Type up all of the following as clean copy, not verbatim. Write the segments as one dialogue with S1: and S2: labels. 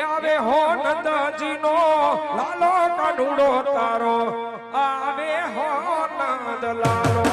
S1: આવે હો નંદજીનો લાલો કાનુડો તારો આવે હો નંદ લાલો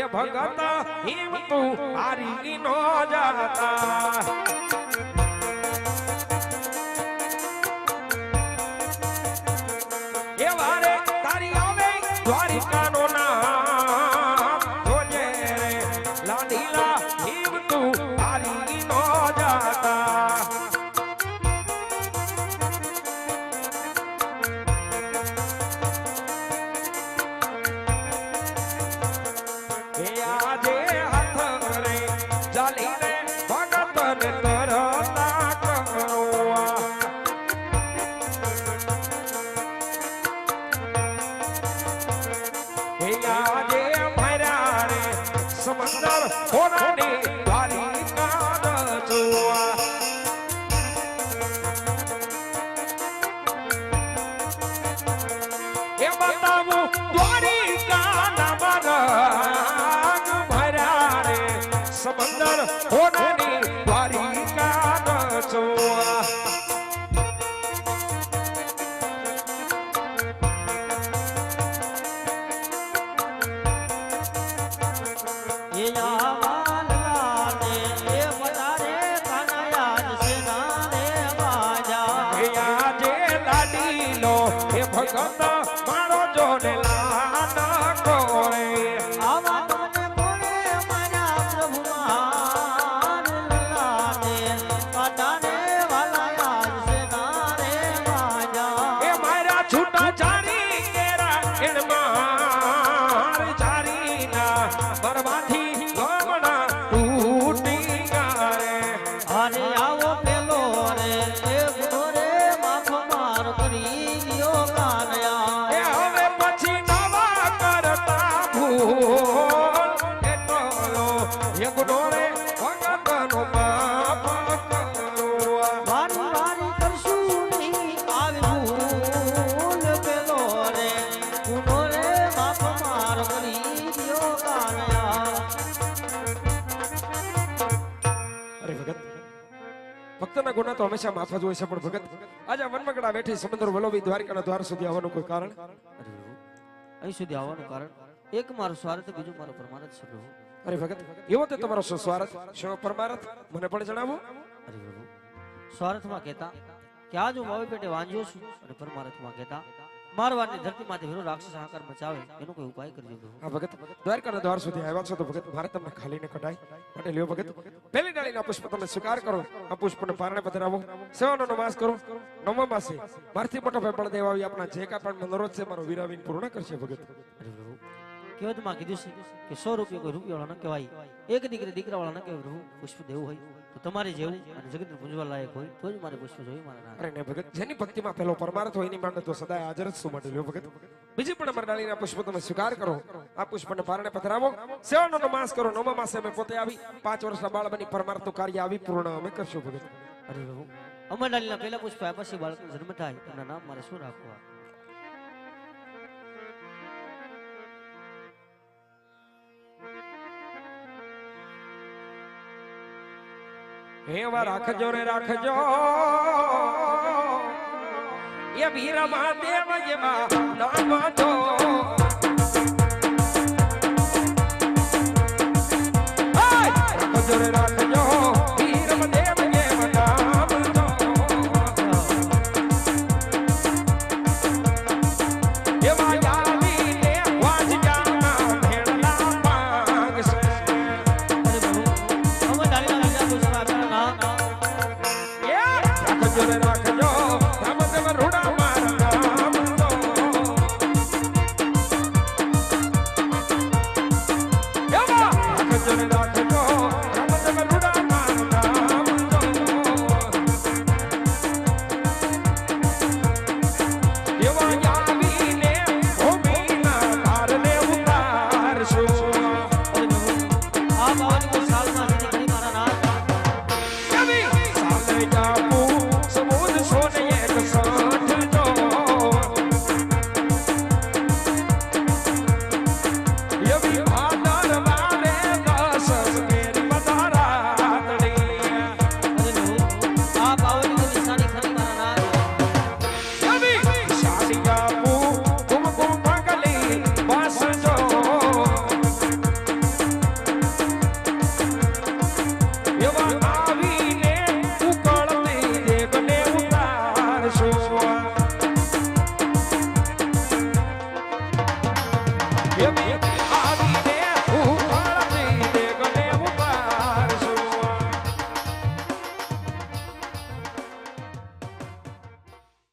S1: ભગત હિમ તું હારી નો જાતા એ વારે તારી આવે દ્વારિકાનો નામ જોજે રે લાડીલા હિમ તું હારી નો જાતા સમંદર હોરાની દ્વારિકા જોવા એ બતાવું દ્વારિકા ના માર્ગ ભર્યા રે સમંદર હોરાની દ્વારિકા જોવા ભગત મારો જોને લાના કોરે
S2: આવા મને કોણે મારા પ્રભુ મહાન લાને પાટાને વાલા યાદ સે નારે માજા
S1: એ મારા છૂટા જારી કેરા એણ માર જારી ના બરબાથી ગમણા તૂટી ગારે
S2: અરે આવો પેલો રે એ ગુરે માફ માર કરી
S1: Yeah. ભક્તના ગુના તો હંમેશા માફ જ હોય છે, પણ ભગત આજે આ વનમકડા બેઠી સમુદ્ર વલોવી દ્વારકાના દ્વાર સુધી આવવાનું કોઈ કારણ?
S2: અરે પ્રભુ અહીં સુધી આવવાનું કારણ એક મારો સ્વાર્થ, બીજું મારો પરમાર્થ છે પ્રભુ.
S1: અરે ભગત એવો તે તમારો શું સ્વાર્થ, શું પરમાર્થ મને પણ જણાવો.
S2: અરે પ્રભુ સ્વાર્થમાં કહેતા કે આજ હું માવી પેટે વાંજ્યો છું, અને પરમાર્થમાં કહેતા મારવાડની ધરતીમાંથી વીરો રાક્ષસ હાહાકાર મચાવે એનો કોઈ ઉપાય કરજો પ્રભુ.
S1: હા ભગત દ્વારકાના દ્વાર સુધી આવ્યા છો તો ભગત મારે તમને ખાલીને કઢાય માટે લ્યો ભગત પહેલી ડાળીના પુષ્પ તમે સ્વીકાર કરો, આ પુષ્પને પારણે પધરાવો, સેવાનો નમાસ કરો. નવમા માસે મારથી મોટો પેપળ દેવા આવી આપણા જે કાંઈ પણ મનોરથ છે મારો વીરાવીન પૂર્ણ કરશે ભગત.
S2: અરે પ્રભુ કહેવતમાં કીધું છે કે 100 રૂપિયા કોઈ રૂપિયા વાળા ન કહેવાય, એક દીકરી દીકરા વાળા ન કહેવાય પ્રભુ. પુષ્પ દેવું હોય તો તમારે જેવું અને જગતને પૂજવા લાયક હોય તો જ મારે પુષ્પ જોઈએ, મારા ના.
S1: અરે ને ભગત જેની ભક્તિમાં પહેલો પરમાર્થ હોય એની માટે તો સદાય હાજર જ શું માટે લ્યો ભગત. બીજી પણ અમારા ડાળીના પુષ્પ તમે સ્વીકાર કરો, આ પુષ્પને પારણે પધરાવો, સેવાનો નમાસ કરો. નવમા માસે અમે પોતે આવી 5 વર્ષના બાળ બની પરમાર્થનું કાર્ય આવી પૂર્ણ અમે કરશું ભગત.
S2: અરે પ્રભુ અમર ડાલીના પહેલા પુષ્પ આપ્યા પછી બાળકનો જન્મ થાય, એમના નામ મારે શું રાખવા?
S1: એવા રાખજો રે રાખજો એ વીર મહાદેવ જેવા નામ જો. રાખજો રે રાખજો વીર મહાદેવ જેવા નામ જો. એવા આવીને વાજજાના ભેળના માંગશે.
S2: અરે પ્રભુ અમર ડાલીના બીજા પુષ્પ આપ્યા નામ
S1: રાખજો રે રાખજો રામદેવ રૂડા મારા નામ તો. એવા રાખજો રે